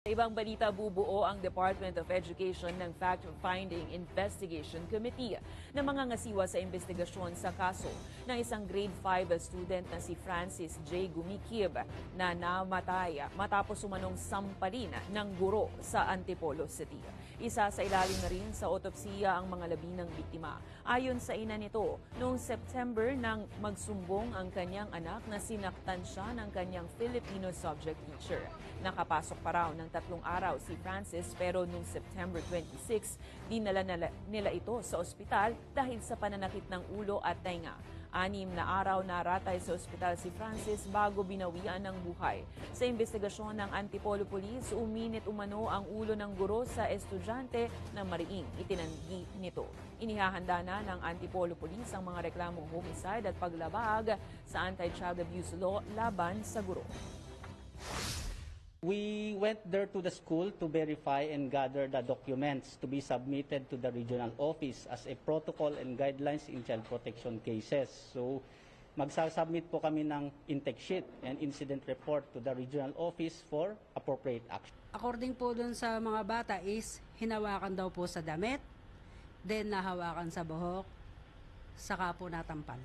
Sa ibang balita, bubuo ang Department of Education ng Fact-Finding Investigation Committee na mangangasiwa sa investigasyon sa kaso ng isang grade 5 student na si Francis J. Gumikib na namatay matapos umanong sampalin ng guro sa Antipolo City. Isa sa ilalim na rin sa otopsiya ang mga labi ng biktima. Ayon sa ina nito, noong September nang magsumbong ang kanyang anak na sinaktan siya ng kanyang Filipino subject teacher. Nakapasok pa raw ng 3 araw si Francis pero noong September 26, dinala nila ito sa ospital dahil sa pananakit ng ulo at tenga. 6 na araw na ratay sa ospital si Francis bago binawian ng buhay. Sa investigasyon ng Antipolo Police, uminit umano ang ulo ng guro sa estudyante na mariing itinanggi nito. Inihahanda na ng Antipolo Police ang mga reklamong homicide at paglabag sa anti-child abuse law laban sa guro. We went there to the school to verify and gather the documents to be submitted to the regional office as a protocol and guidelines in child protection cases. So, magsasubmit po kami ng intake sheet and incident report to the regional office for appropriate action. According po dun sa mga bata is hinawakan daw po sa damit, then nahawakan sa buhok, saka po natampal.